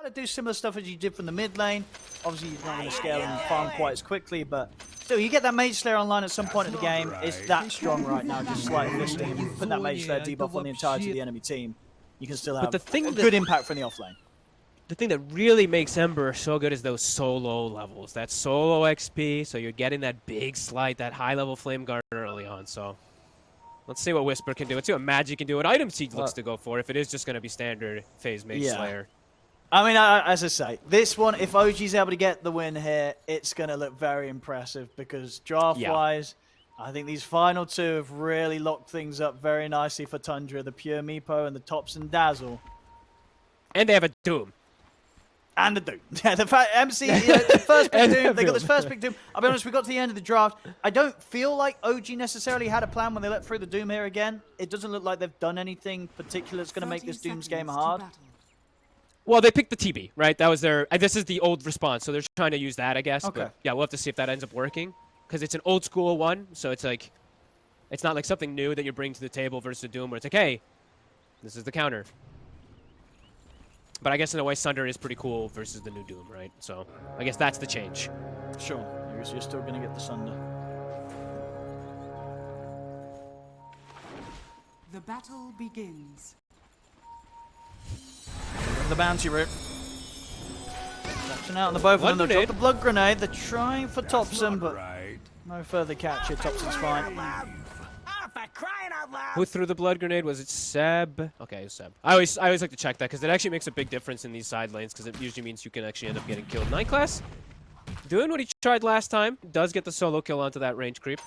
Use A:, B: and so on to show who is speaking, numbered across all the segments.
A: kind of do similar stuff as you did from the mid lane. Obviously, you're not going to scale and farm quite as quickly, but still, you get that Mage Slayer online at some point of the game. It's that strong right now, just slight fisting. If you put that Mage Slayer debuff on the entirety of the enemy team, you can still have a good impact from the offlane.
B: The thing that really makes Ember so good is those solo levels. That solo XP, so you're getting that big slight, that high-level Flame Guard early on, so... Let's see what Whisper can do. Let's see what Magic can do, what Item Siege looks to go for, if it is just going to be standard phase Mage Slayer.
A: I mean, as I say, this one, if OG's able to get the win here, it's going to look very impressive because draft-wise, I think these final two have really locked things up very nicely for Tundra, the Pure Meepo and the Topson Dazzle.
B: And they have a Doom.
A: And the Doom. Yeah, the MC, the first big Doom. They got this first big Doom. I'll be honest, we got to the end of the draft. I don't feel like OG necessarily had a plan when they let through the Doom here again. It doesn't look like they've done anything particular that's going to make this Doom's game hard.
B: Well, they picked the TB, right? That was their... This is the old response, so they're trying to use that, I guess.
A: Okay.
B: But yeah, we'll have to see if that ends up working. Because it's an old school one, so it's like... It's not like something new that you're bringing to the table versus a Doom where it's like, hey, this is the counter. But I guess in a way, Sunder is pretty cool versus the new Doom, right? So I guess that's the change.
A: Sure. You're still going to get the Sunder.
C: The battle begins.
A: The bounty route. Catching out on the both of them. They've got the blood grenade. They're trying for Topson, but no further catch here. Topson's fine.
B: Who threw the blood grenade? Was it Seb? Okay, it was Seb. I always like to check that because it actually makes a big difference in these side lanes because it usually means you can actually end up getting killed. 9 class, doing what he tried last time, does get the solo kill onto that range creep.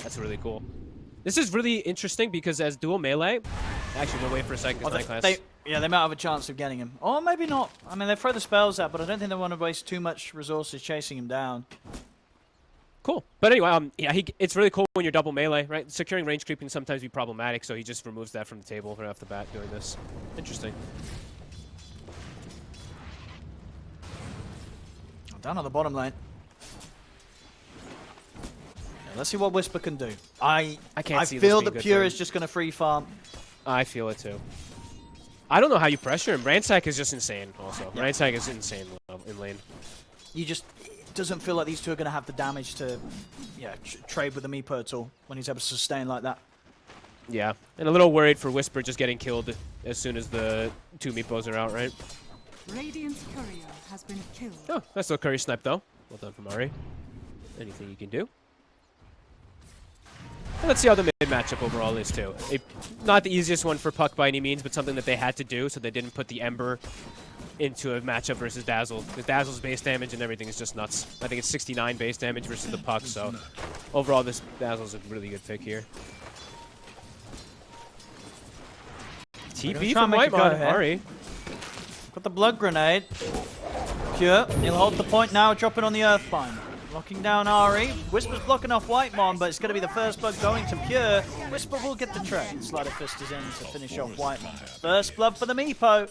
B: That's really cool. This is really interesting because as dual melee, actually we'll wait for a second because 9 class.
A: Yeah, they might have a chance of getting him. Or maybe not. I mean, they throw the spells out, but I don't think they want to waste too much resources chasing him down.
B: Cool. But anyway, yeah, it's really cool when you're double melee, right? Securing range creep can sometimes be problematic, so he just removes that from the table right off the bat doing this. Interesting.
A: Down on the bottom lane. Yeah, let's see what Whisper can do. I feel that Pure is just going to free farm.
B: I feel it too. I don't know how you pressure him. Ransack is just insane also. Yeah. Ransack is insane in lane.
A: You just... doesn't feel like these two are going to have the damage to trade with the Meepo at all when he's able to sustain like that.
B: Yeah, and a little worried for Whisper just getting killed as soon as the 2 Meepos are out, right?
C: Radiant's courier has been killed.
B: Oh, that's still curry snipe though. Well done from Ari. Anything you can do? And let's see how the mid matchup overall is too. Not the easiest one for Puck by any means, but something that they had to do so they didn't put the Ember into a matchup versus Dazzle. The Dazzle's base damage and everything is just nuts. I think it's 69 base damage versus the Puck, so overall this Dazzle's a really good pick here. TP from Whitemon, Ari.
A: Got the blood grenade. Pure, he'll hold the point now, dropping on the Earthbind. Locking down Ari. Whisper's blocking off Whitemon, but it's going to be the first blood going to Pure. Whisper will get the trade. Slider Fist is in to finish off Whitemon. First blood for the Meepo.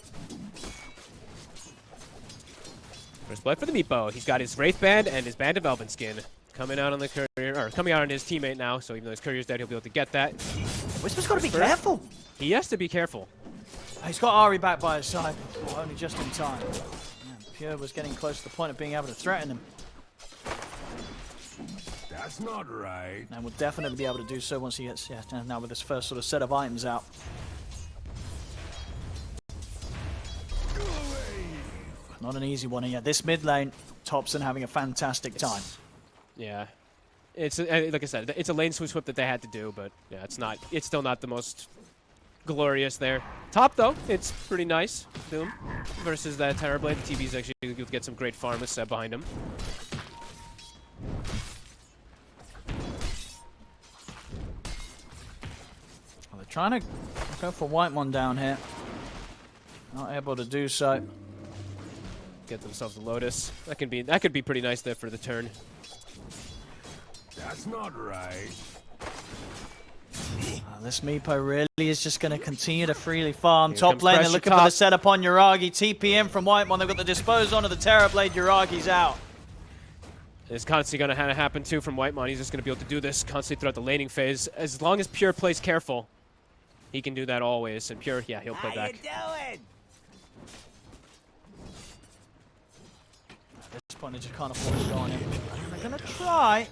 B: First blood for the Meepo. He's got his Wraith Band and his Band of Elven Skin coming out on the courier, or coming out on his teammate now. So even though his courier's dead, he'll be able to get that.
A: Whisper's got to be careful.
B: He has to be careful.
A: He's got Ari back by his side, only just in time. Man, Pure was getting close to the point of being able to threaten him.
D: That's not right.
A: And will definitely be able to do so once he gets now with this first sort of set of items out. Not an easy one here. This mid lane, Topson having a fantastic time.
B: Yeah, it's like I said, it's a lane switch whip that they had to do, but yeah, it's still not the most glorious there. Top though, it's pretty nice. Doom versus that Terrorblade. The TV's actually you'll get some great farm with Seb behind him.
A: Well, they're trying to go for Whitemon down here. Not able to do so.
B: Get themselves a Lotus. That could be pretty nice there for the turn.
D: That's not right.
A: This Meepo really is just going to continue to freely farm. Top lane, they're looking for the setup on Yuragi. TPM from Whitemon. They've got the dispose onto the Terrorblade. Yuragi's out.
B: It's constantly going to happen too from Whitemon. He's just going to be able to do this constantly throughout the laning phase. As long as Pure plays careful, he can do that always. And Pure, yeah, he'll play back.
D: How you doing?
A: point, they just can't afford to go on him. They're going to try.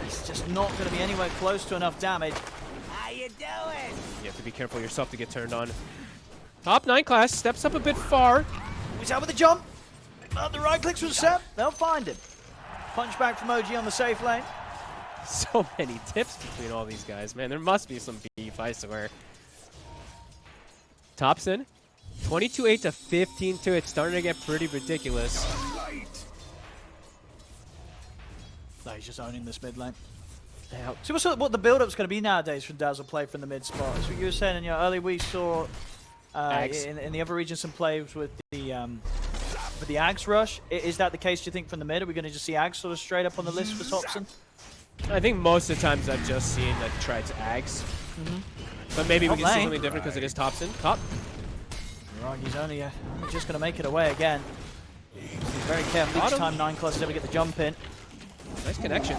A: It's just not going to be anywhere close to enough damage. How you doing?
B: You have to be careful yourself to get turned on. Top 9 class steps up a bit far.
A: He's out with the jump. The right clicks from Seb. They'll find him. Punch back from OG on the safe lane.
B: So many tips between all these guys. Man, there must be some beef, I swear. Thompson, 22-8 to 15-2. It's starting to get pretty ridiculous.
A: No, he's just owning this mid lane.
B: Yeah.
A: See what the build-up's going to be nowadays for Dazzle play from the mid spot. That's what you were saying in your early we saw in the other regions some plays with the Ags rush. Is that the case, do you think, from the mid? Are we going to just see Ags sort of straight up on the list for Thompson?
B: I think most of the times I've just seen like tried to Ags. But maybe we can see something different because it is Thompson. Top.
A: He's only just going to make it away again. He's very careful each time 9 classes ever get the jump in.
B: Nice connection.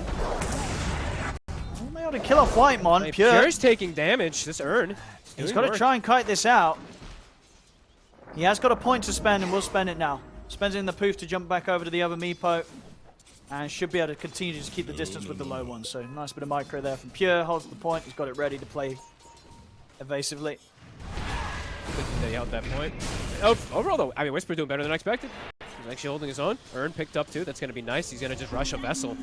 A: They ought to kill off Whitemon.
B: Pure's taking damage. This Urn.
A: He's got to try and kite this out. He has got a point to spend and will spend it now. Spends it in the poof to jump back over to the other Meepo. And should be able to continue to just keep the distance with the low one. So nice bit of micro there from Pure. Holds the point. He's got it ready to play evasively.
B: Good that he held that point. Oh, overall though, I mean, Whisper doing better than I expected. He's actually holding his own. Urn picked up too. That's going to be nice. He's going to just rush a Vessel.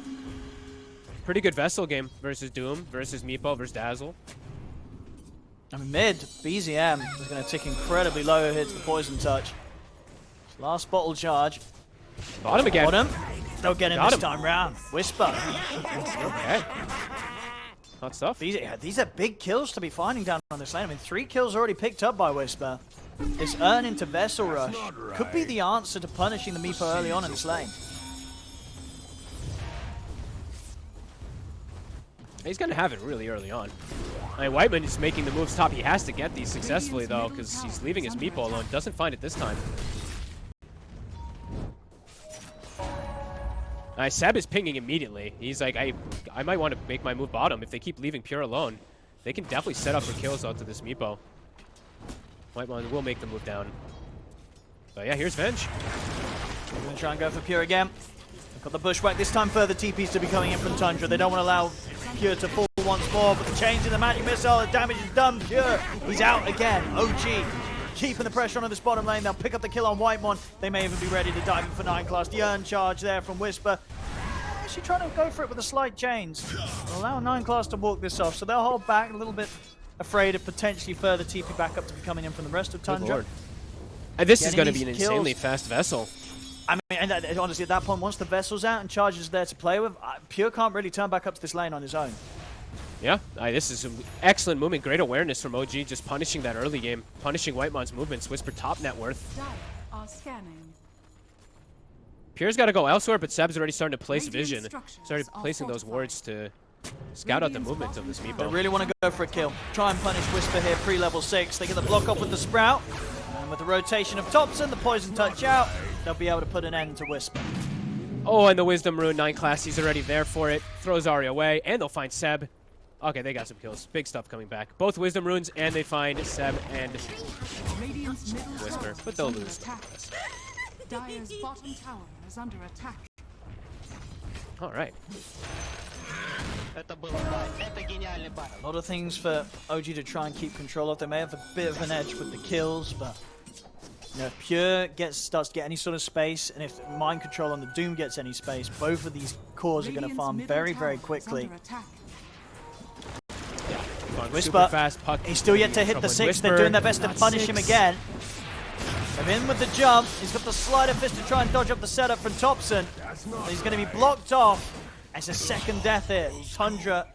B: Pretty good Vessel game versus Doom, versus Meepo, versus Dazzle.
A: I mean, mid, BZM is going to tick incredibly low. Hits the poison touch. Last bottle charge.
B: Bottom again.
A: Bottom. They'll get him this time round. Whisper.
B: Okay. Hot stuff.
A: These are big kills to be finding down on this lane. I mean, 3 kills already picked up by Whisper. This Urn into Vessel Rush could be the answer to punishing the Meepo early on in this lane.
B: He's going to have it really early on. I mean, Whiteman is making the moves top. He has to get these successfully, though, because he's leaving his Meepo alone. Doesn't find it this time. Seb is pinging immediately. He's like, I might want to make my move bottom. If they keep leaving Pure alone, they can definitely set up for kills out to this Meepo. Whitemon will make the move down. But yeah, here's Venge.
A: We're going to try and go for Pure again. They've got the bushwhack. This time further TPs to be coming in from Tundra. They don't want to allow Pure to fall once more, but the change in the magic missile, the damage is done. Pure, he's out again. OG keeping the pressure on this bottom lane. They'll pick up the kill on Whitemon. They may even be ready to dive in for 9 class. The Urn charge there from Whisper. Actually trying to go for it with a slight change. They'll allow 9 class to walk this off, so they'll hold back a little bit, afraid of potentially further TP back up to be coming in from the rest of Tundra.
B: And this is going to be an insanely fast Vessel.
A: I mean, and honestly, at that point, once the Vessel's out and Charge is there to play with, Pure can't really turn back up to this lane on his own.
B: Yeah, this is some excellent movement. Great awareness from OG, just punishing that early game. Punishing Whitemon's movements. Whisper top net worth.
C: Are scanning.
B: Pure's got to go elsewhere, but Seb's already starting to place vision. Started placing those wards to scout out the movement of this
A: They
B: Meepo.
A: really want to go for a kill. Try and punish Whisper here, pre-level 6. They get the block off with the Sprout. And with the rotation of Thompson, the poison touch out, they'll be able to put an end to Whisper.
B: Oh, and the Wisdom Rune 9 class, he's already there for it. Throws Ari away, and they'll find Seb. Okay, they got some kills. Big stuff coming back. Both Wisdom Runes, and they find Seb and Whisper, but they'll lose.
C: Dire's bottom tower is under attack.
B: All right.
A: A lot of things for OG to try and keep control of. They may have a bit of an edge with the kills, but you know, if Pure starts to get any sort of space, and if Mind Control on the Doom gets any space, both of these cores are going to farm very, very quickly. Whisper,
B: fast puck.
A: He's still yet to hit the 6. They're doing their best to punish him again. They're in with the jump. He's got the slider fist to try and dodge up the setup from Thompson. He's going to be blocked off. It's a second death here. Tundra,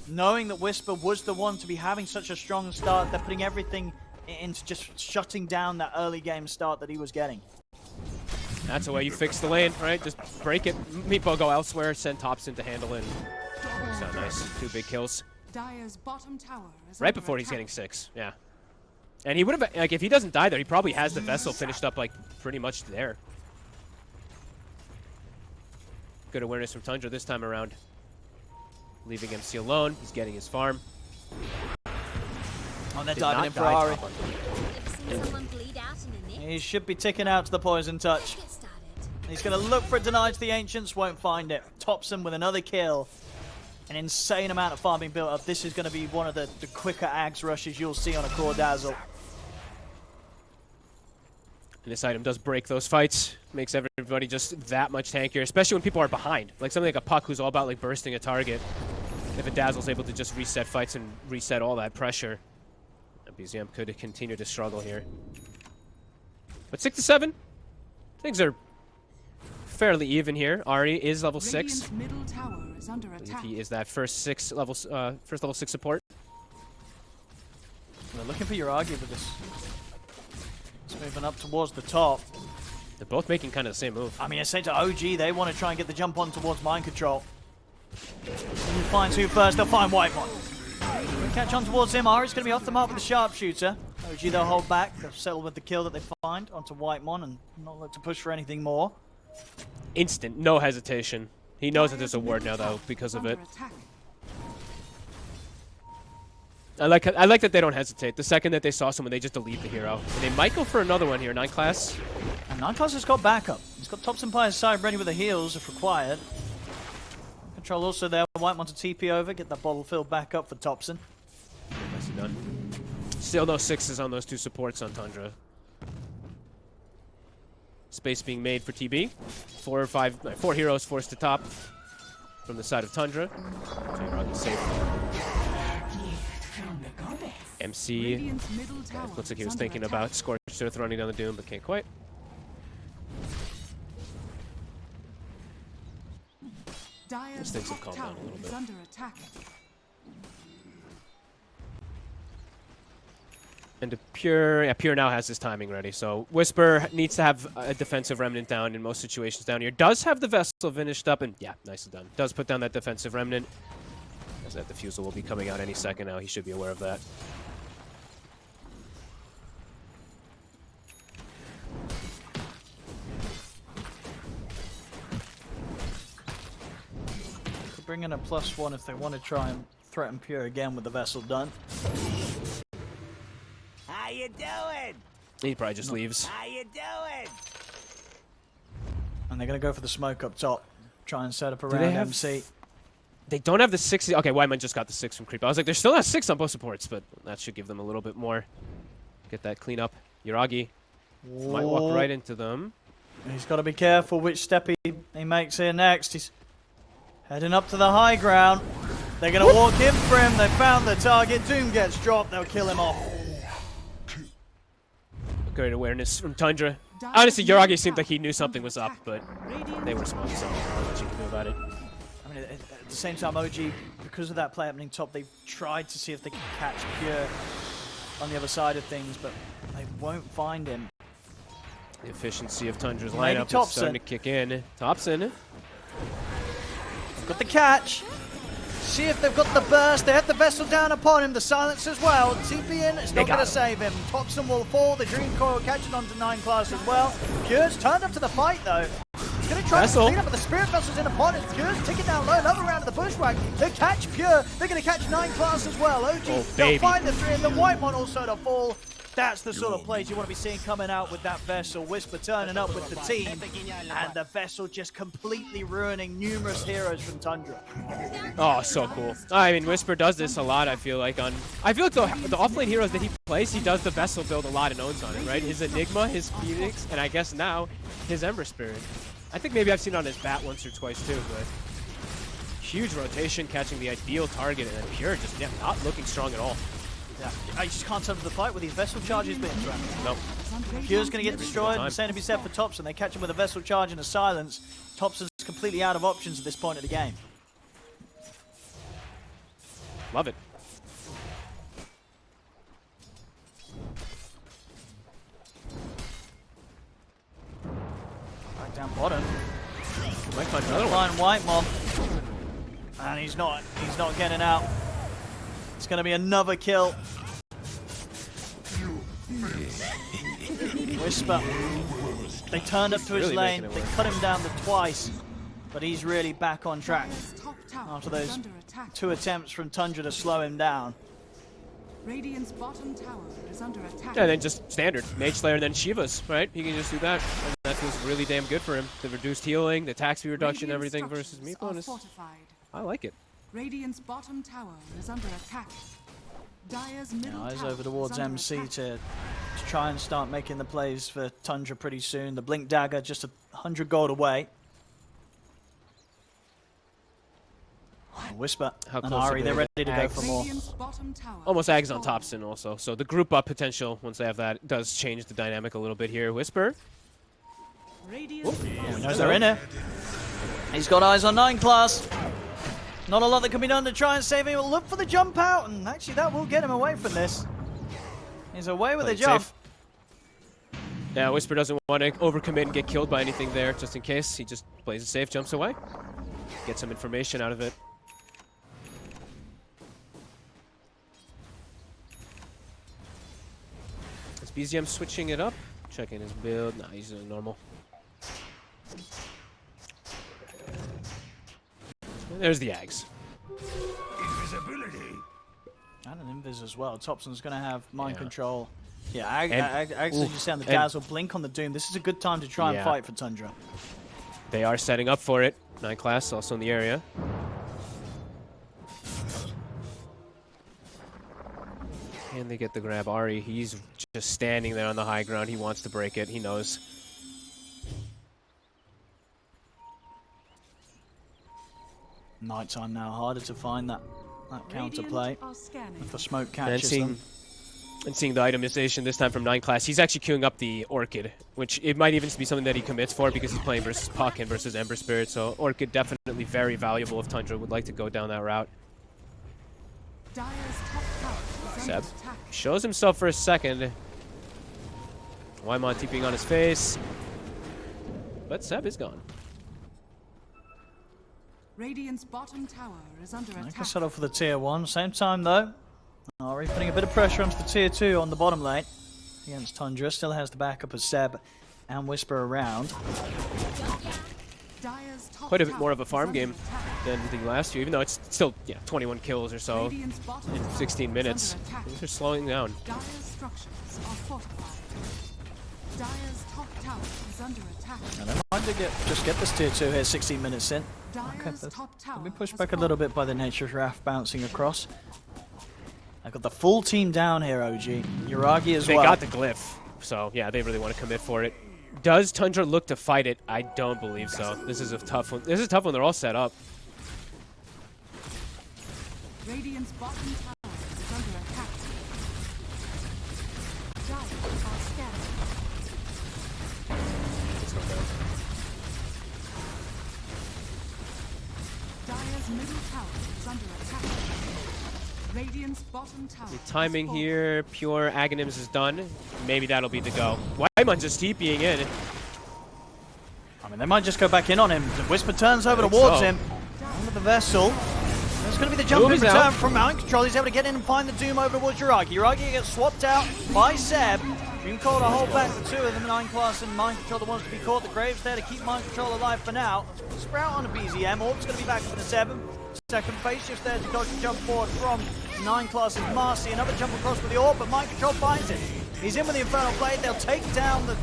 A: knowing that Whisper was the one to be having such a strong start, they're putting everything into just shutting down that early game start that he was getting.
B: That's the way you fix the lane, right? Just break it. Meepo go elsewhere. Send Thompson to handle it. It's not nice. 2 big kills.
C: Dire's bottom tower is
B: Right before he's getting 6, yeah. And he would have, like, if he doesn't die there, he probably has the Vessel finished up, like, pretty much there. Good awareness from Tundra this time around. Leaving MC alone. He's getting his farm.
A: Oh, they're diving in for Ari. He should be ticking out to the poison touch. He's going to look for a deny to the Ancients, won't find it. Thompson with another kill. An insane amount of farm being built up. This is going to be one of the quicker Ags rushes you'll see on a Core Dazzle.
B: And this item does break those fights. Makes everybody just that much tankier, especially when people are behind. Like something like a Puck who's all about like bursting a target. If a Dazzle's able to just reset fights and reset all that pressure, BZM could continue to struggle here. But 6 to 7, things are fairly even here. Ari is level 6.
C: Radiant's middle tower is under attack.
B: He is that first level 6 support.
A: They're looking for your argue with this. It's moving up towards the top.
B: They're both making kind of the same move.
A: I mean, I say to OG, they want to try and get the jump on towards mind control. Who finds who first? They'll find Whitemon. Catch on towards him. Ari's going to be off the mark with the sharpshooter. OG, they'll hold back. They'll settle with the kill that they find onto Whitemon and not look to push for anything more.
B: Instant, no hesitation. He knows that there's a ward now, though, because of it. I like that they don't hesitate. The second that they saw someone, they just delete the hero. And they might go for another one here, 9 class.
A: And 9 class has got backup. He's got Thompson by his side ready with the heals if required. Control also there. Whitemon to TP over, get that bottle filled back up for Thompson.
B: Nicely done. Still no 6s on those 2 supports on Tundra. Space being made for TB. 4 heroes forced to top from the side of Tundra. So you're on the safe. MC looks like he was thinking about Scorched Earth running down the Doom, but can't quite.
C: These
B: things have calmed down a little bit.
C: Under attack.
B: And Pure now has his timing ready, so Whisper needs to have a defensive remnant down in most situations down here. Does have the Vessel finished up, and yeah, nicely done. Does put down that defensive remnant, as that diffusal will be coming out any second now. He should be aware of that.
A: Bring in a +1 if they want to try and threaten Pure again with the Vessel done.
E: How you doing?
B: He probably just leaves.
E: How you doing?
A: And they're going to go for the smoke up top. Try and set up
B: they
A: around
B: have-
A: MC.
B: They don't have the 6. Okay, Wyman just got the 6 from Creep. I was like, there's still not 6 on both supports, but that should give them a little bit more. Get that clean up. Yuragi might walk right into them.
A: He's got to be careful which step he makes here next. He's heading up to the high ground. They're going to walk in for him. They found the target. Doom gets dropped. They'll kill him off.
B: Great awareness from Tundra. Honestly, Yuragi seemed like he knew something was up, but they were smart, so not much you can do about it.
A: I mean, at the same time, OG, because of that play happening top, they tried to see if they could catch Pure on the other side of things, but they won't find him.
B: The efficiency of Tundra's
A: Maybe
B: lineup is starting to kick in. Thompson.
A: Got the catch. See if they've got the burst. They have the Vessel down upon him. The silence as well. TP in. It's not going to save him. Thompson will fall. The Dream Coil catching on to 9 class as well. Pure's turned up to the fight though. He's going to try to clean up, but the Spirit Vessel's in upon it. Pure's ticking down low. Another round of the Bushwhack. They catch Pure. They're going to catch 9 class as well. OG, they'll find the 3 and the Whitemon also to fall. That's the sort of plays you want to be seeing coming out with that Vessel. Whisper turning up with the team, and the Vessel just completely ruining numerous heroes from Tundra.
B: Oh, so cool. I mean, Whisper does this a lot, I feel like the offlane heroes that he plays, he does the Vessel build a lot and owns on it, right? His Enigma, his Phoenix, and I guess now his Ember Spirit. I think maybe I've seen it on his Bat once or twice too, but huge rotation, catching the ideal target, and then Pure just not looking strong at all.
A: Yeah, I just can't turn to the fight with these Vessel charges being thrown.
B: Nope.
A: Pure's going to get destroyed. The same to be said for Thompson. They catch him with a Vessel charge and a silence. Thompson's completely out of options at this point of the game.
B: Love it.
A: Back down bottom.
B: Might find another one.
A: Line Whitemon. And he's not getting out. It's going to be another kill. Whisper. They turned up to his
B: really
A: lane.
B: making it
A: They
B: work.
A: cut him down to twice. But he's really back on track
C: Top tower
A: after
C: is
A: those
C: under attack.
A: 2 attempts from Tundra to slow him down.
C: Radiant's bottom tower is under attack.
B: And then just standard Mage Slayer and then Shivas, right? He can just do that. And that feels really damn good for him. The reduced healing, the attack speed reduction,
C: Radiant
B: everything versus
C: structures
B: Meepo.
C: are
B: And
C: fortified.
B: I like it.
C: Radiant's bottom tower is under attack. Dire's middle
A: Eyes
C: tower
A: over towards
C: is under
A: MC
C: attack.
A: to try and start making the plays for Tundra pretty soon. The Blink Dagger just 100 gold away. Whisper
B: How
A: and
B: close are
A: Ari,
B: they
A: they're
B: to
A: ready to go
B: Ags?
A: for more.
C: Radiant's bottom tower
B: Almost
C: is
B: Ags on
C: falling.
B: top Sin also. So the group up potential, once they have that, does change the dynamic a little bit here. Whisper.
C: Radiant's
A: He
C: bottom
A: knows they're in it. He's got eyes on 9 class. Not a lot that can be done to try and save him. He'll look for the jump out, and actually that will get him away from this. He's away with the
B: Played
A: jump.
B: safe. Yeah, Whisper doesn't want to overcommit and get killed by anything there, just in case. He just plays it safe, jumps away. Get some information out of it. Is BZM switching it up? Checking his build. Nah, he's doing normal. And there's the Ags.
D: Invisibility.
A: And an invis as well. Thompson's going to have mind
B: Yeah.
A: control. Yeah,
B: And-
A: actually
B: oof.
A: just saying the
B: And-
A: dazzle, blink on the doom. This is a good time to try and
B: Yeah.
A: fight for Tundra.
B: They are setting up for it. 9 class also in the area. And they get the grab. Ari, he's just standing there on the high ground. He wants to break it. He knows.
A: Nighttime now, harder to find that counterplay.
C: Radiant are scanning.
A: If the smoke
B: And
A: catches them.
B: seeing the itemization this time from 9 class, he's actually queuing up the Orchid, which it might even be something that he commits for because he's playing versus Puck and versus Ember Spirit. So Orchid definitely very valuable if Tundra would like to go down that route.
C: Dire's top tower is
B: Seb
C: under attack.
B: shows himself for a second. Wyman TPing on his face. But Seb is gone.
C: Radiant's bottom tower is under
A: I can
C: attack.
A: settle for the tier 1. Same time though, Ari putting a bit of pressure onto the tier 2 on the bottom lane against Tundra. Still has the backup of Seb and Whisper around.
C: Dire's top
B: Quite a bit
C: tower
B: more of a
C: is
B: farm
C: under
B: game
C: attack.
B: than the last few, even though it's still 21 kills or so
C: Radiant's bottom
B: in
C: tower
B: 16
C: is
B: minutes.
C: under attack.
B: Things are slowing down.
C: Dire's structures are fortified. Dire's top tower is under attack.
A: And they might just get this tier 2 here 16 minutes in.
C: Dire's
A: Okay,
C: top tower
A: Can we push
C: has
A: back a little
C: fallen.
A: bit by the nature of Raph bouncing across? I've got the full team down here, OG. Yuragi as
B: They
A: well.
B: got the glyph, so yeah, they really want to commit for it. Does Tundra look to fight it? I don't believe so. This is a tough one. This is a tough one. They're all set up.
C: Radiant's bottom tower is under attack. Dire are scanning.
B: Let's go down.
C: Dire's middle tower is under attack. Radiant's bottom tower.
B: The
C: has
B: timing
C: fallen.
B: here, pure Aghanims is done. Maybe that'll be the go. Wyman just TPing in.
A: I mean, they might just go back in on him. The Whisper turns over
B: think
A: towards
B: so.
A: him. Under the vessel. There's going to be the jump
B: Doom
A: in
B: is
A: return
B: out.
A: from Mountain Control. He's able to get in and find the Doom over towards Yuragi. Yuragi gets swapped out by Seb. Dream Call to hold back the two of them, 9 class and Mind Control that wants to be caught. The Graves there to keep Mind Control alive for now. Sprout on a BZM. Orb's going to be back for the 7. Second phase shift there to dodge the jump forward from 9 class and Marcy. Another jump across with the Orb, but Mind Control finds it. He's in with the Infernal Blade. They'll take down the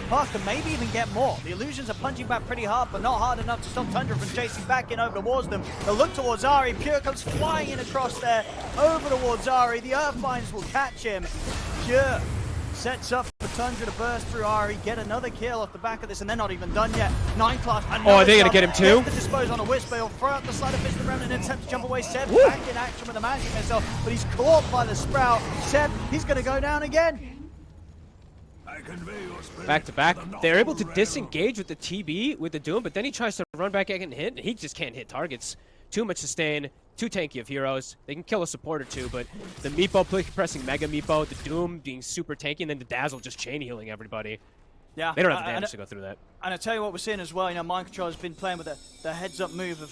A: Puck and maybe even get more. The Illusions are punching back pretty hard, but not hard enough to stop Tundra from chasing back in over towards them. They'll look towards Ari. Pure comes flying in across there, over towards Ari. The Earthbinds will catch him. Pure sets up for Tundra to burst through Ari, get another kill off the back of this, and they're not even done yet. 9 class.
B: Oh, are they gonna get him too?
A: The dispose on a Whisper. He'll throw out the sleight of fist around and attempt to jump away. Seb
B: Woo!
A: back in action with the magic missile, but he's caught by the Sprout. Seb, he's going to go down again.
D: I convey your spirit
B: Back to back.
D: the
B: They're able to
D: nocturnal
B: disengage with the TB, with the Doom, but then he tries to run back and hit, and he just can't hit targets. Too much sustain, too tanky of heroes. They can kill a support or two, but the Meepo pressing Mega Meepo, the Doom being super tanky, and then the Dazzle just chain healing everybody.
A: Yeah,
B: They don't have the damage to go through that.
A: And I tell you what we're seeing as well, Mind Control has been playing with the heads-up move of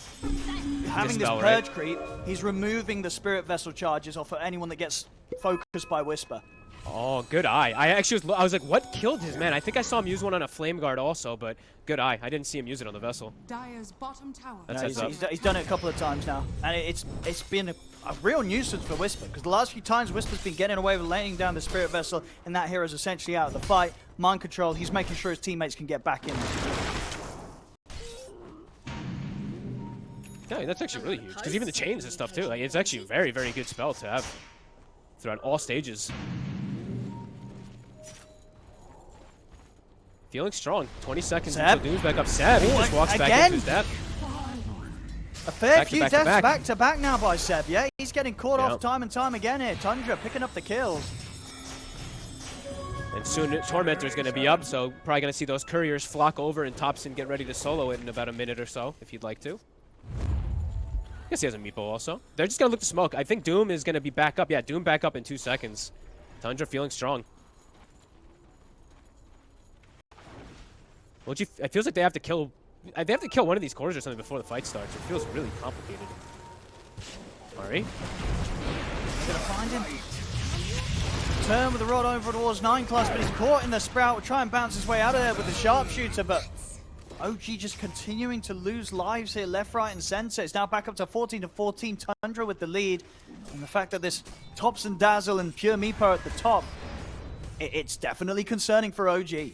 A: having this
B: Dispel,
A: purge
B: right?
A: creep. He's removing the Spirit Vessel charges off of anyone that gets focused by Whisper.
B: Oh, good eye. I was like, what killed his man? I think I saw him use one on a flame guard also, but good eye. I didn't see him use it on the vessel.
C: Dire's bottom tower.
B: That's
A: No,
B: heads up.
A: he's done it a couple of times now, and it's been a real nuisance for Whisper, because the last few times Whisper's been getting away with laying down the Spirit Vessel, and that hero's essentially out of the fight. Mind control, he's making sure his teammates can get back in.
B: Yeah, that's actually really huge, because even the chains and stuff too. Like, it's actually a very, very good spell to have throughout all stages. Feeling strong. 20 seconds
A: Seb.
B: until Doom's back up. Seb, he just walks back
A: Again?
B: into his death.
A: A fair
B: Back to
A: few
B: back to
A: deaths
B: back.
A: back to back now by Seb, yeah? He's getting caught
B: Yeah.
A: off time and time again here. Tundra picking up the kills.
B: And soon Tormentor's going to be up, so probably going to see those couriers flock over and Thompson get ready to solo it in about a minute or so, if you'd like to. I guess he has a meepo also. They're just going to look to smoke. I think Doom is going to be back up. Yeah, Doom back up in 2 seconds. Tundra feeling strong. It feels like they have to kill one of these cores or something before the fight starts. It feels really complicated. Mari.
A: Gonna find him. Turn with the rod over towards 9 class, but he's caught in the sprout. Will try and bounce his way out of there with the sharpshooter, but OG just continuing to lose lives here, left, right, and center. It's now back up to 14-14. Tundra with the lead, and the fact that this Thompson, Dazzle, and Pure Meepo at the top, it's definitely concerning for OG.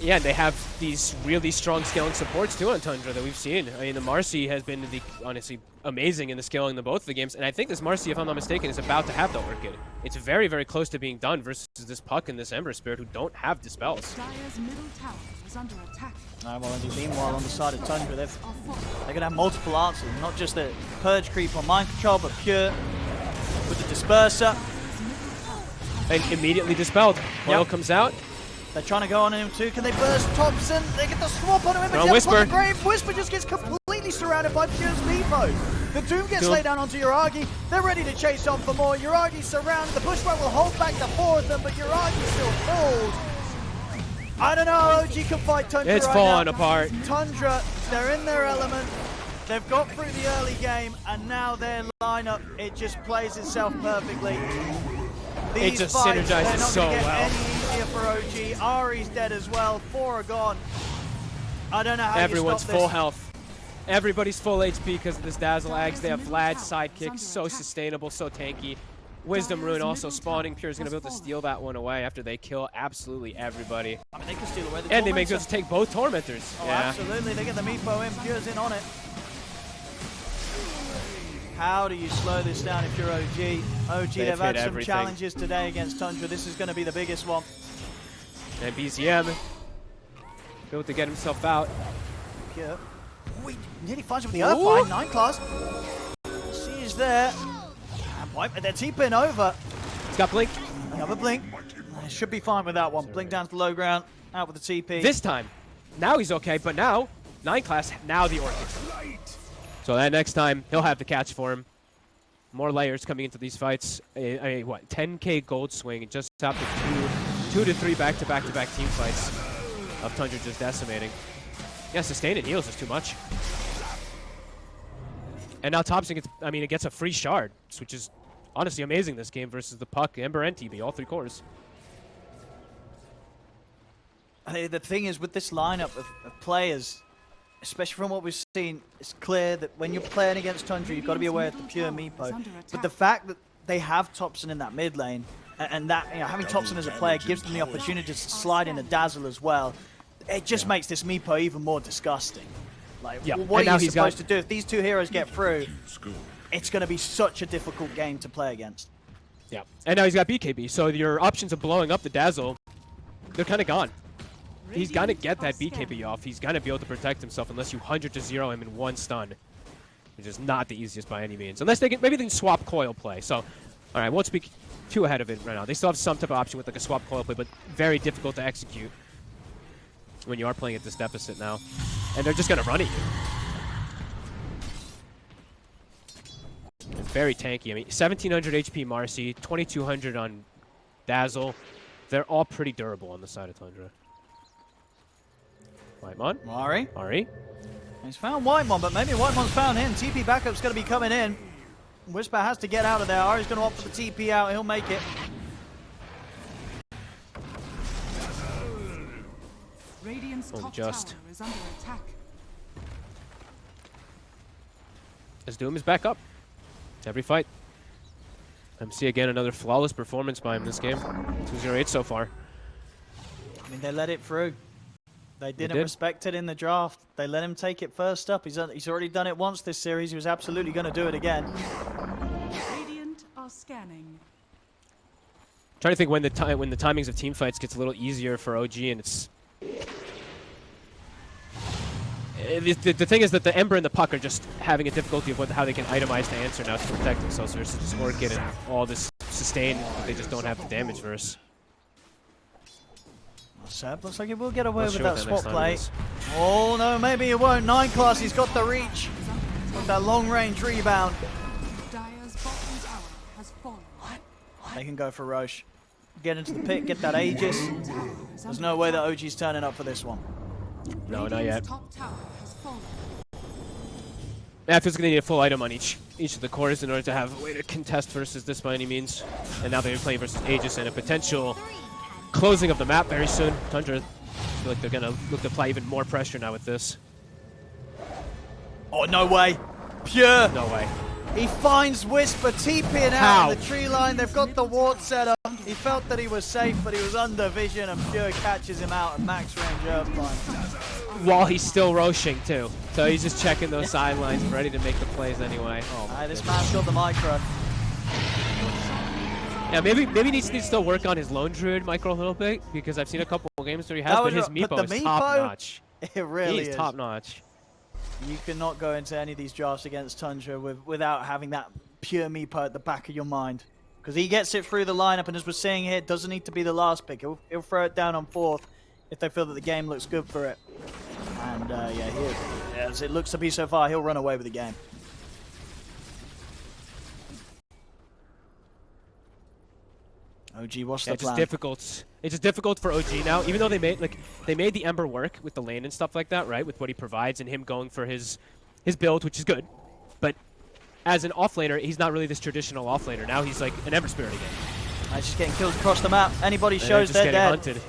B: Yeah, and they have these really strong scaling supports too on Tundra that we've seen. I mean, the Marcy has been honestly amazing in the scaling of both of the games, and I think this Marcy, if I'm not mistaken, is about to have the Orchid. It's very, very close to being done versus this Puck and this Ember Spirit who don't have dispels.
C: Dire's middle tower is under attack.
A: Meanwhile, on the side of Tundra, they're
C: Our fortified.
A: going to have multiple answers, not just the Purge creep on Mind Control, but Pure with the Disperser.
B: And immediately dispelled. Coil
A: Yep.
B: comes out.
A: They're trying to go on him too. Can they burst Thompson? They get the swap on him.
B: Throw
A: But
B: Whisper.
A: the grave. Whisper just gets completely surrounded by Pure's Meepo. The Doom gets
B: Doom.
A: laid down onto Uragi. They're ready to chase on for more. Uragi's surrounded. The Bushwhack will hold back the 4 of them, but Uragi still falls. I don't know how OG can fight Tundra
B: It's
A: right
B: falling
A: now.
B: apart.
A: Tundra, they're in their element. They've got through the early game, and now their lineup, it just plays itself perfectly. These
B: just
A: fights,
B: synergizes
A: they're not
B: so
A: gonna get
B: well.
A: any easier for OG. Ari's dead as well. 4 are gone. I don't know how
B: Everyone's
A: you stop
B: full
A: this.
B: health. Everybody's full HP because of this Dazzle Ags. They have Vlad, sidekicks, so sustainable, so tanky. Wisdom Rune also spawning. Pure's going to be able to steal that one away after they kill absolutely everybody.
A: I mean, they can steal away the
B: And they make
A: Tormentor.
B: it to take both Tormentors.
A: Oh,
B: Yeah.
A: absolutely. They get the Meepo in. Pure's in on it. How do you slow this down if you're OG? OG,
B: They've
A: they've had
B: hit
A: some
B: everything.
A: challenges today against Tundra. This is going to be the biggest one.
B: And BZM able to get himself out.
A: Pure. We nearly finds him with the Earthbind. 9 class. She's there. And wipe. They're TPing over.
B: He's got Blink.
A: Another blink. Should be fine with that one. Blink down to the low ground. Out with the TP.
B: This time. Now he's okay, but now, 9 class, now the Orchid. So that next time, he'll have the catch for him. More layers coming into these fights. What, 10k gold swing just after 2 to 3 back-to-back-to-back team fights of Tundra just decimating. Yeah, sustain and heals is too much. And now Thompson gets, it gets a free shard, which is honestly amazing this game versus the Puck, Ember, and TB, all 3 cores.
A: The thing is, with this lineup of players, especially from what we've seen, it's clear that when you're playing against Tundra, you've got to be aware of the Pure Meepo. But the fact that they have Thompson in that mid lane, and that having Thompson as a player gives them the opportunity to slide in a Dazzle as well, it just makes this Meepo even more disgusting. Like,
B: Yeah.
A: what
B: And
A: are
B: now
A: you
B: he's
A: supposed
B: got-
A: to do? If these 2 heroes get through, it's going to be such a difficult game to play against.
B: Yeah. And now he's got BKB, so your options of blowing up the Dazzle, they're kind of gone. He's got to get that BKB off. He's got to be able to protect himself unless you 100-0 him in 1 stun, which is not the easiest by any means. Unless maybe they can swap coil play. So, all right, won't speak too ahead of it right now. They still have some type of option with like a swap coil play, but very difficult to execute when you are playing at this deficit now. And they're just going to run at you. It's very tanky. 1,700 HP Marcy, 2,200 on Dazzle. They're all pretty durable on the side of Tundra. Whitemon. Mari.
A: He's found Whitemon, but maybe Whitemon's found him. TP backup's going to be coming in. Whisper has to get out of there. Ari's going to opt for the TP out. He'll make it.
B: Only
C: top
B: just.
C: tower is under attack.
B: As Doom is back up. Every fight. MC again, another flawless performance by him this game. 2-0-8 so far.
A: I mean, they let it through. They didn't
B: did.
A: respect it in the draft. They let him take it first up. He's already done it once this series. He was absolutely going to do it again.
C: Radiant are scanning.
B: Trying to think when the timings of team fights gets a little easier for OG, and it's the thing is that the Ember and the Puck are just having a difficulty of how they can itemize to answer now to protect themselves versus just Orchid and all this sustain, but they just don't have the damage verse.
A: Seb looks like he will get away with
B: Sure
A: that
B: what
A: swap
B: next time
A: play.
B: is.
A: Oh no, maybe he won't. 9 class, he's got the reach. With that long range rebound.
C: Dire's bottom tower has fallen.
A: They can go for Roche. Get into the pit, get that Aegis. There's no way that OG's turning up for this one.
B: No, not yet.
C: Top tower has fallen.
B: Yeah, I feel like they need a full item on each of the cores in order to have a way to contest versus this by any means. And now they're playing versus Aegis and a potential closing of the map very soon. Tundra, I feel like they're going to look to apply even more pressure now with this.
A: Oh, no way. Pure.
B: No way.
A: He finds Whisper TPing out on the tree line. They've got the ward set up. He felt that he was safe, but he was under vision, and Pure catches him out at max range Earthbind.
B: While he's still roshing too. So he's just checking those sidelines, ready to make the plays anyway. Oh, my
A: This
B: goodness.
A: man's got the micro.
B: Yeah, maybe he needs to still work on his lone druid micro a little bit, because I've seen a couple of games where he has, but his Meepo is top notch.
A: It really
B: He's
A: is.
B: top notch.
A: You cannot go into any of these drafts against Tundra without having that pure Meepo at the back of your mind. Because he gets it through the lineup, and as we're seeing here, it doesn't need to be the last pick. He'll throw it down on 4th if they feel that the game looks good for it. And as it looks to be so far, he'll run away with the game. OG, what's the
B: It's
A: plan?
B: just difficult. It's just difficult for OG now, even though they made the Ember work with the lane and stuff like that, right? With what he provides and him going for his build, which is good. But as an offlaner, he's not really this traditional offlaner. Now he's like an Ember Spirit again.
A: He's just getting kills across the map. Anybody
B: And
A: shows
B: they're
A: they're
B: just
A: dead.
B: getting hunted.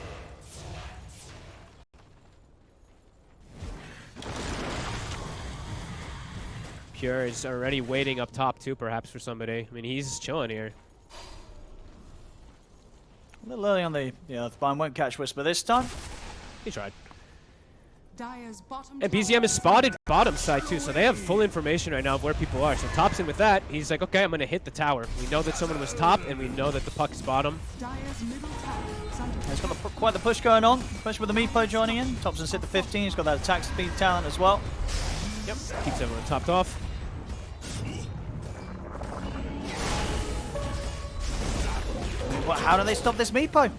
B: Pure is already waiting up top too, perhaps for somebody. I mean, he's chilling here.
A: A little early on the Earthbind. Won't catch Whisper this time.
B: He tried.
C: Dire's bottom
B: And
C: tower
B: BZM is spotted bottom side too, so they have full information right now of where people are. So Top's in with that. He's like, okay, I'm going to hit the tower. We know that someone was top, and we know that the puck is bottom.
C: Dire's middle tower is under
A: He's got quite the push going on, especially with the Meepo joining in. Thompson's hit the 15. He's got that attack speed talent as well.
B: Yep. Keeps everyone topped off.
A: Well, how do they stop this Meepo?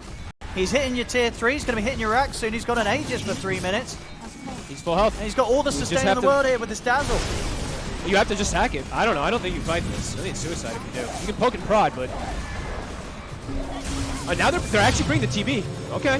A: He's hitting your tier 3. He's going to be hitting your rack soon. He's got an Aegis for 3 minutes.
B: He's full health.
A: And he's got all the
B: You just
A: sustain in
B: have
A: the
B: to-
A: world here with this Dazzle.
B: You have to just hack it. I don't know. I don't think you fight this. I think it's suicide if you do. You can poke and prod, but... now they're actually bringing the TB. Okay.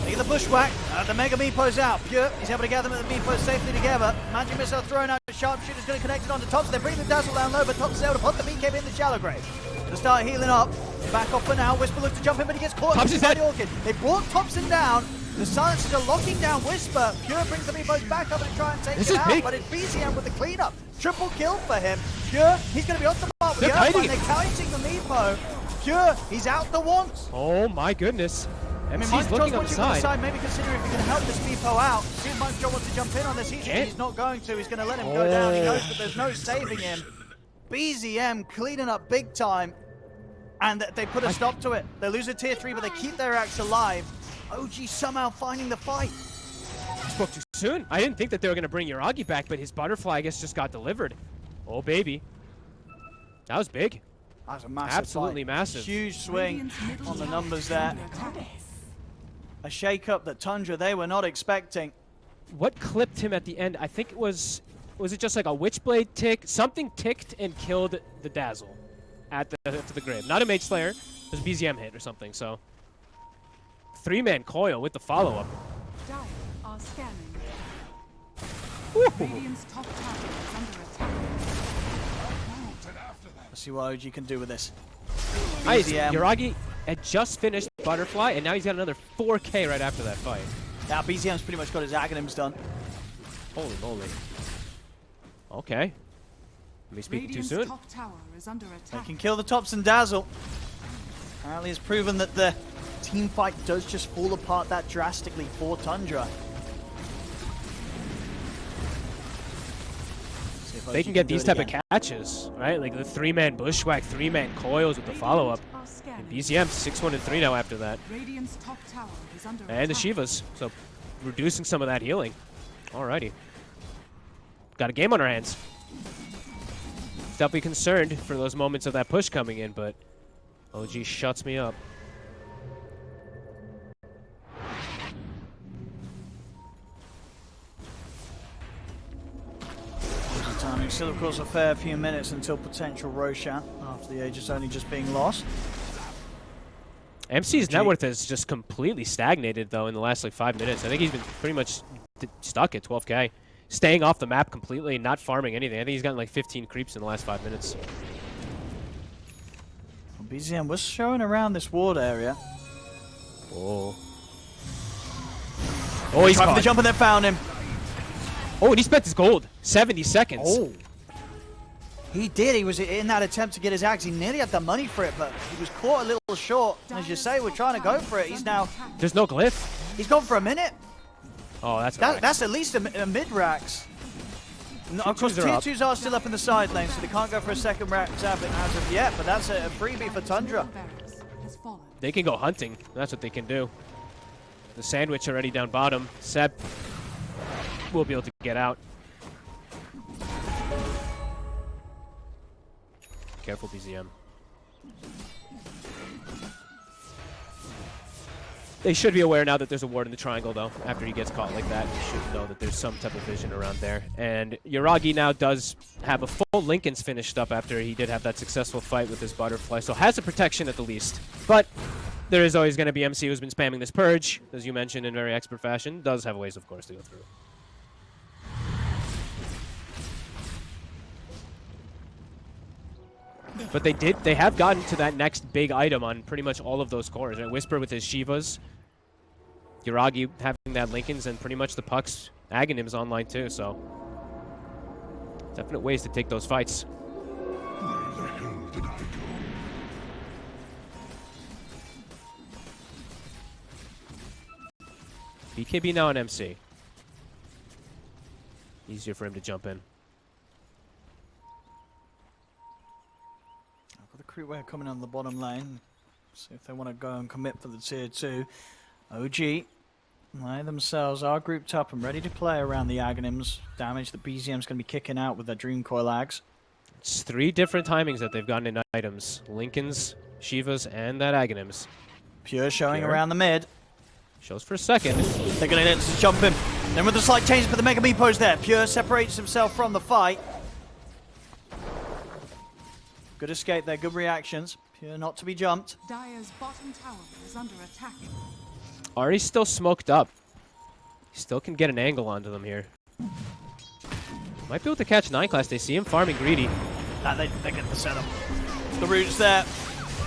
A: Look at the bushwhack. The Mega Meepo's out. Pure, he's able to gather them at the Meepo safely together. Magic Missile thrown out. Sharpshooter's going to connect it onto Tops. They bring the Dazzle down low, but Tops is able to put the BKB in the shallow grave. To start healing up. Back off for now. Whisper looks to jump in, but he gets caught.
B: Thompson's
A: by
B: dead.
A: the Orchid. They brought Thompson down. The silencers are locking down Whisper. Pure brings the Meepos back up and try and take
B: This
A: it
B: is
A: out,
B: big.
A: but it's BZM with the cleanup. Triple kill for him. Pure, he's going to be off the mark with
B: They're
A: the Earthbind.
B: kiting
A: They're
B: it.
A: counting the Meepo. Pure, he's out the once.
B: Oh my goodness.
A: I mean,
B: MC's
A: Mike
B: looking
A: John's
B: on the
A: watching on the
B: side.
A: side, maybe consider if he can help this Meepo out. See if Mike John wants to jump in on this.
B: Can't.
A: He's not going to. He's going to let him go down. He knows that there's no saving him. BZM cleaning up big time, and they put a stop to it. They lose a tier 3, but they keep their axe alive. OG somehow finding the fight.
B: Spoke too soon. I didn't think that they were going to bring Yuragi back, but his butterfly, I guess, just got delivered. Oh, baby. That was big.
A: That's a massive
B: Absolutely
A: fight.
B: massive.
A: Huge swing
C: Radiant's middle
A: on the
C: tower
A: numbers
C: is
A: there.
C: under attack.
A: A shake-up that Tundra they were not expecting.
B: What clipped him at the end? I think it was it just like a Witchblade tick? Something ticked and killed the Dazzle at the grave. Not a Mage Slayer. It was a BZM hit or something, so. 3-man coil with the follow-up.
C: Dire are scanning.
B: Woo.
C: Radiant's top tower is under attack.
A: Let's see what OG can do with this.
B: Nice.
A: BZM.
B: Yuragi had just finished Butterfly, and now he's got another 4K right after that fight.
A: Now BZM's pretty much got his Aghanims done.
B: Holy moly. Okay. Me speaking too soon.
C: Top tower is under
A: They
C: attack.
A: can kill the tops and dazzle. Apparently it's proven that the team fight does just fall apart that drastically for Tundra. See if
B: They
A: OG
B: can get
A: do
B: these
A: it
B: type
A: again.
B: of catches, right? Like the 3-man bushwhack, 3-man coils with the follow-up.
C: Are scanning.
B: BZM 6-1 and 3 now after that.
C: Radiant's top tower is under
B: And the
C: attack.
B: Shivas, so reducing some of that healing. Alrighty. Got a game on our hands. Definitely concerned for those moments of that push coming in, but OG shuts me up.
A: Timing still, of course, a fair few minutes until potential Roshan after the Aegis only just being lost.
B: MC's net worth has just completely stagnated, though, in the last, like, 5 minutes. I think he's been pretty much stuck at 12K. Staying off the map completely, not farming anything. I think he's gotten, like, 15 creeps in the last 5 minutes.
A: Well, BZM was showing around this ward area.
B: Oh. Oh, he's
A: Tried for
B: caught.
A: the jump and they found him.
B: Oh, and he spent his gold. 70 seconds.
A: Oh. He did. He was in that attempt to get his axe. He nearly had the money for it, but he was caught a little short. And as you say, we're trying to go for it. He's now...
B: There's no glyph.
A: He's gone for a minute.
B: Oh, that's right.
A: That's at least a mid-rax. No, of course,
B: Tier 2s are up.
A: Tier 2s are still up in the side lane, so they can't go for a second rax as of yet, but that's a freebie for Tundra.
C: Barracks has fallen.
B: They can go hunting. That's what they can do. The sandwich already down bottom. Seb will be able to get out. Careful, BZM. They should be aware now that there's a ward in the triangle, though. After he gets caught like that, you should know that there's some type of vision around there. And Yuragi now does have a full Lincoln's finished up after he did have that successful fight with his butterfly, so has a protection at the least. But there is always going to be MC who's been spamming this purge, as you mentioned, in very expert fashion. Does have ways, of course, to go through. But they have gotten to that next big item on pretty much all of those cores, right? Whisper with his Shivas, Yuragi having that Lincoln's, and pretty much the Puck's Aghanims online too, so definite ways to take those fights. BKB now on MC. Easier for him to jump in.
A: Got the crew coming on the bottom lane. See if they want to go and commit for the tier 2. OG, they themselves are grouped up and ready to play around the Aghanims. Damage that BZM's going to be kicking out with their Dream Coil Ags.
B: It's 3 different timings that they've gotten in items. Lincoln's, Shivas, and that Aghanims.
A: Pure showing
B: Pure.
A: around the mid.
B: Shows for a second.
A: They're going to let us jump him. Then with the slight change for the Mega Meepos there. Pure separates himself from the fight. Good escape there, good reactions. Pure not to be jumped.
C: Dire's bottom tower is under attack.
B: Ari's still smoked up. He still can get an angle onto them here. Might be able to catch 9 class. They see him farming greedy.
A: They get the setup. The root's there.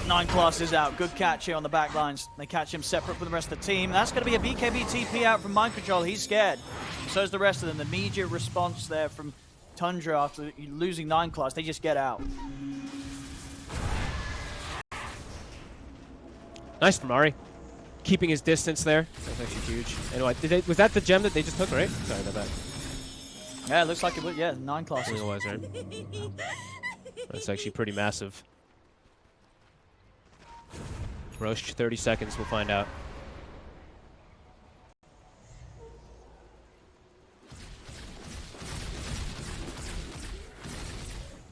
A: 9 class is out. Good catch here on the back lines. They catch him separate from the rest of the team. That's going to be a BKB TP out from Mind Control. He's scared. So is the rest of them. The immediate response there from Tundra after losing 9 class. They just get out.
B: Nice from Ari. Keeping his distance there. That's actually huge. Anyway, was that the gem that they just took, right? Sorry about that.
A: Yeah, it looks like it was. Yeah, 9
B: I
A: classes.
B: think it was, right? That's actually pretty massive. Roche, 30 seconds. We'll find out.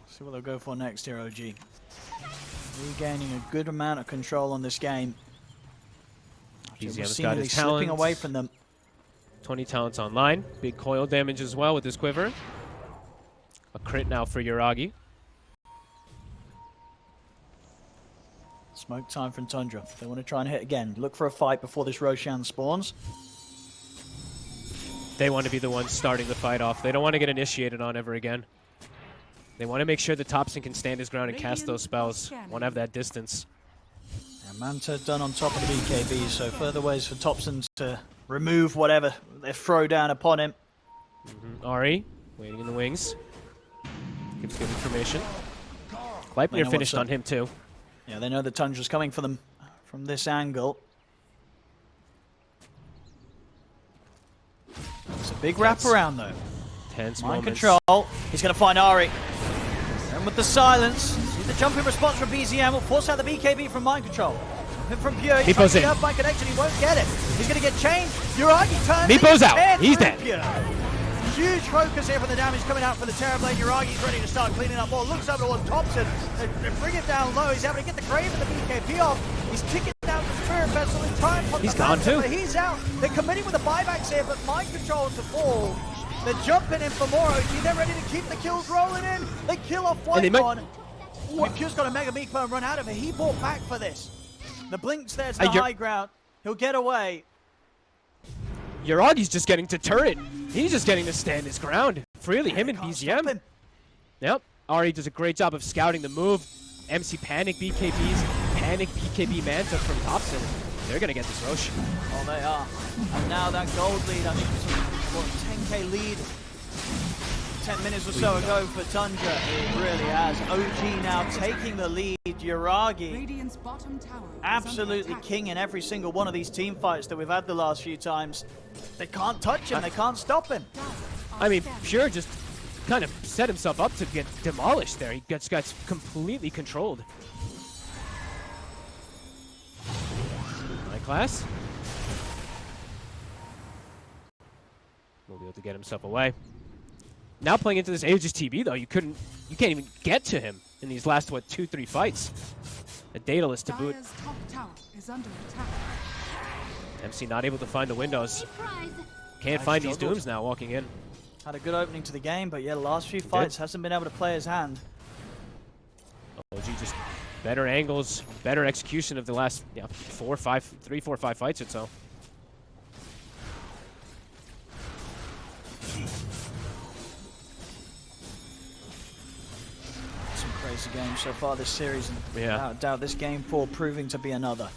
A: See what they'll go for next here, OG. Regaining a good amount of control on this game. We're
B: BZM's got
A: seemingly
B: his
A: slipping
B: talents.
A: away from them.
B: 20 talents online. Big coil damage as well with his quiver. A crit now for Yuragi.
A: Smoke time from Tundra. They want to try and hit again. Look for a fight before this Roshan spawns.
B: They want to be the ones starting the fight off. They don't want to get initiated on ever again. They want to make sure the Topson can stand his ground and cast those spells. Want to have that distance.
A: And Manta done on top of the BKB, so further ways for Topson to remove whatever they throw down upon him.
B: Ari, waiting in the wings. Gives good information. Viper finished on him too.
A: Yeah, they know the Tundra's coming for them from this angle. It's a big wraparound though.
B: Tense
A: Mind
B: moments.
A: control. He's going to find Ari. And with the silence, see the jumping response from BZM will force out the BKB from Mind Control. And from Pure, he's trying to get up by connection, he won't get it. He's going to get chained. Uragi turns.
B: Meepo's out. He's dead.
A: Pure. Huge focus here for the damage coming out for the Terrorblade. Uragi's ready to start cleaning up more. Looks over towards Thompson. They bring it down low. He's able to get the Grave and the BKB off. He's kicking down the Spirit Vessel in time.
B: He's gone too.
A: But he's out. They're committing with the buybacks here, but Mind Control to fall. They're jumping in for more OG. They're ready to keep the kills rolling in. They kill off Whitemon. I mean, Pure's got a Mega Meatbone run out of it. He bought back for this. The Blink's there's the high ground. He'll get away.
B: Uragi's just getting to turret. He's just getting to stand his ground. Freely, him and BZM. Yep. Ari does a great job of scouting the move. MC panic BKBs. Panic BKB Manta from Thompson. They're going to get this Roche.
A: Oh, they are. And now that gold lead, I think it was what, 10k lead 10 minutes or so ago for Tundra. It really has. OG now taking the lead. Uragi
C: Radiant's bottom tower is
A: absolutely
C: under attack.
A: king in every single one of these team fights that we've had the last few times. They can't touch him. They can't stop him.
B: I mean, Pure just kind of set himself up to get demolished there. He gets completely controlled. Night Class. Will be able to get himself away. Now playing into this Aegis TB though, you can't even get to him in these last, what, 2-3 fights. A Daedalus to boot.
C: Dire's top tower is under attack.
B: MC not able to find the windows. Can't find these Dooms now walking in.
A: Had a good opening to the game, but yeah, the last few fights hasn't been able to play his hand.
B: OG just better angles, better execution of the last 3, 4, 5 fights or so.
A: Some crazy games so far this series, and
B: Yeah.
A: without doubt this game 4 proving to be another.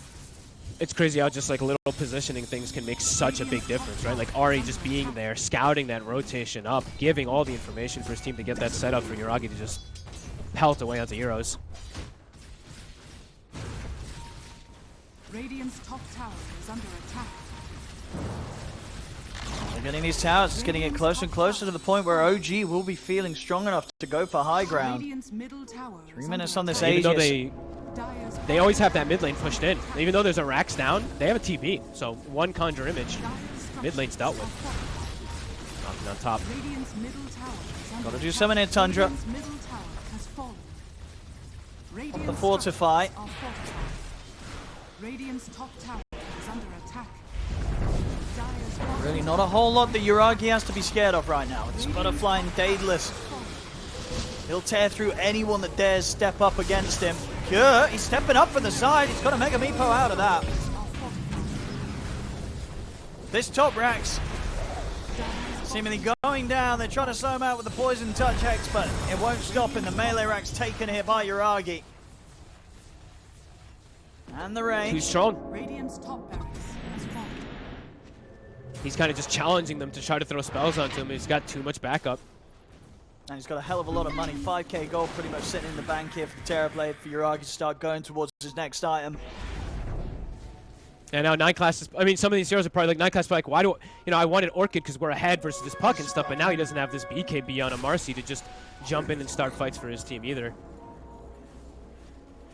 B: It's crazy how just like little positioning things can make such a big difference, right? Like Ari just being there, scouting that rotation up, giving all the information for his team to get that set up for Uragi to just pelt away onto heroes.
C: Radiant's top tower is under attack.
A: They're getting these towers, it's getting it closer and closer to the point where OG will be feeling strong enough to go for high ground.
C: Radiant's middle tower
A: 3 minutes on this
B: Even though
A: Aegis.
B: they always have that mid lane pushed in. Even though there's a Rax down, they have a TP. So one conjure image, mid lane's dealt with. Knocking on top.
C: Radiant's middle tower is under
A: Gotta do
C: attack.
A: something here, Tundra.
C: Radiant's middle tower has fallen. Radiant's
A: The fortify.
C: structures are fortified. Radiant's top tower is under attack. Dire's bottom
A: Really not a whole lot that Uragi has to be scared of right now. This Butterfly and Daedalus. He'll tear through anyone that dares step up against him. Pure, he's stepping up from the side. He's got a Mega Meepo out of that. This top Rax seemingly going down. They're trying to slow him out with the Poison Touch Hex, but it won't stop him. The melee Rax taken here by Uragi. And the
B: Too
A: range.
B: strong.
C: Radiant's top barracks has fallen.
B: He's kind of just challenging them to try to throw spells onto him. He's got too much backup.
A: And he's got a hell of a lot of money. 5k gold pretty much sitting in the bank here for the Terrorblade for Uragi to start going towards his next item.
B: And now 9 Class is, I mean, some of these heroes are probably like, 9 Class, like, why do, I wanted Orchid because we're ahead versus this Puck and stuff, but now he doesn't have this BKB on a Marcy to just jump in and start fights for his team either.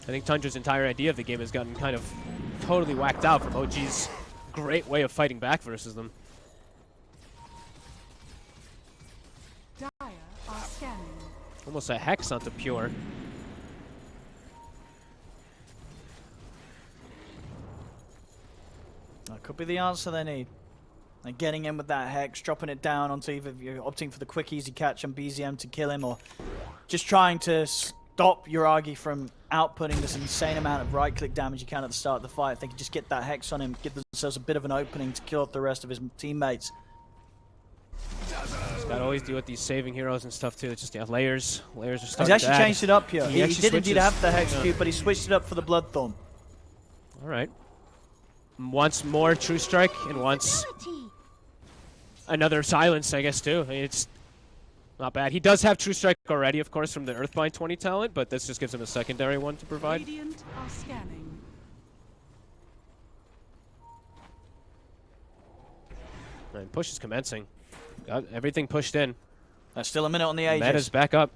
B: I think Tundra's entire idea of the game has gotten kind of totally whacked out from OG's great way of fighting back versus them.
C: Dire are scanning.
B: Almost a Hex onto Pure.
A: That could be the answer they need. Like getting in with that Hex, dropping it down onto either you're opting for the quick easy catch on BZM to kill him, or just trying to stop Uragi from outputting this insane amount of right-click damage you can at the start of the fight. If they could just get that Hex on him, give themselves a bit of an opening to kill off the rest of his teammates.
B: He's got to always deal with these saving heroes and stuff too. It's just layers are
A: He's
B: starting
A: actually
B: to add.
A: changed it up here. He
B: actually
A: did indeed
B: switches.
A: have the Hex cube, but he switched it up for the Bloodthorn.
B: All right. wants more True Strike and wants another silence, I guess, too. I mean, it's not bad. He does have True Strike already, of course, from the Earthbind 20 talent, but this just gives him a secondary one to provide.
C: Radiant are scanning.
B: And push is commencing. Got everything pushed in.
A: There's still a minute on the Aegis.
B: Meta's back up.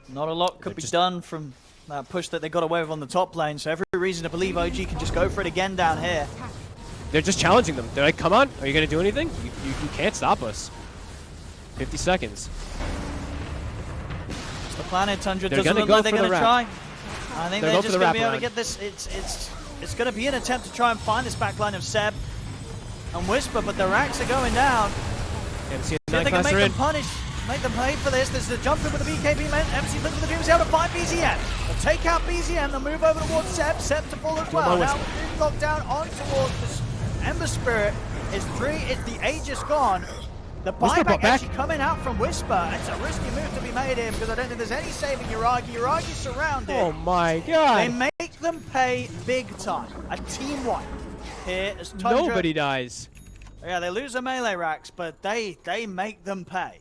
A: Not a lot could be done from that push that they got away with on the top lane, so every reason to believe OG can just go for it again down here.
B: They're just challenging them. They're like, come on, are you going to do anything? You can't stop us. 50 seconds.
A: It's the planet, Tundra.
B: They're
A: Doesn't
B: gonna
A: look
B: go
A: like they're
B: for
A: going
B: the
A: to
B: wrap.
A: try. I think
B: They're
A: they're
B: going
A: just
B: for the
A: going to be able to
B: wraparound.
A: get this. It's going to be an attempt to try and find this backline of Seb and Whisper, but the racks are going down.
B: And see
A: See if they can make them punish, make them pay for this. There's a jump in with the BKB, man. MC looks for the Dreams able to find BZM. They'll take out BZM, they'll move over towards Seb. Seb to fall as well. Now locked down on towards the Ember Spirit. It's the Aegis gone. The buyback actually coming out from Whisper. It's a risky move to be made here because I don't think there's any saving Yuragi. Yuragi's surrounded.
B: Oh my god.
A: They make them pay big time. A team wipe here as Tundra.
B: Nobody dies.
A: Yeah, they lose their melee racks, but they make them pay.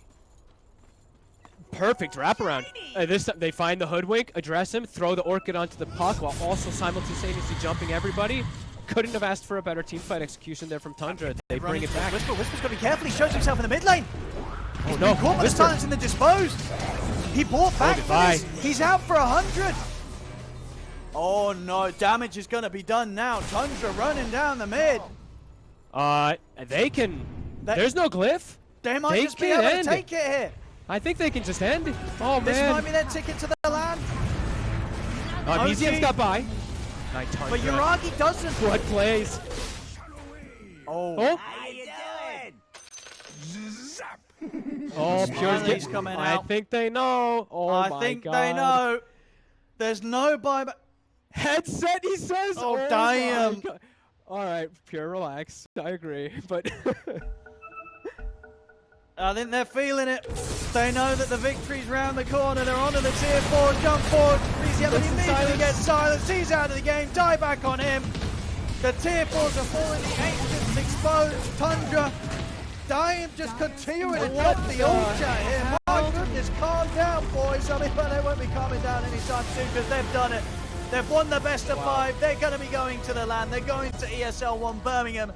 B: Perfect wraparound. This time they find the hoodwink, address him, throw the orchid onto the puck while also simultaneously jumping everybody. Couldn't have asked for a better teamfight execution there from Tundra. They bring it back.
A: Whisper's got to be careful. He shows himself in the mid lane.
B: Oh no,
A: Caught by the silence in the disposed. He bought back for this. He's out for 100. Oh no, damage is going to be done now. Tundra running down the mid.
B: They can. There's no glyph.
A: They might just be able to take it here.
B: I think they can just end. Oh,
A: this
B: man.
A: might be their ticket to the land.
B: BZM's got by.
A: But Yuragi doesn't.
B: What plays?
A: Oh.
E: How you doing?
B: Oh, Pure's
A: coming out.
B: I think they know. Oh, my God.
A: I think they know. There's no buyback.
B: Headset, he says.
A: Oh, damn.
B: All right, Pure, relax. I agree, but...
A: I think they're feeling it. They know that the victory's round the corner. They're onto the tier 4, jump forward. BZM immediately gets silenced. He's out of the game. Die back on him. The tier 4s are falling. The Ancients exposed. Tundra. Dying just continuing to drop the ultra here. My goodness, calm down, boys. I mean, but they won't be calming down anytime soon because they've done it. They've won the best of 5. They're going to be going to the land. They're going to ESL One Birmingham.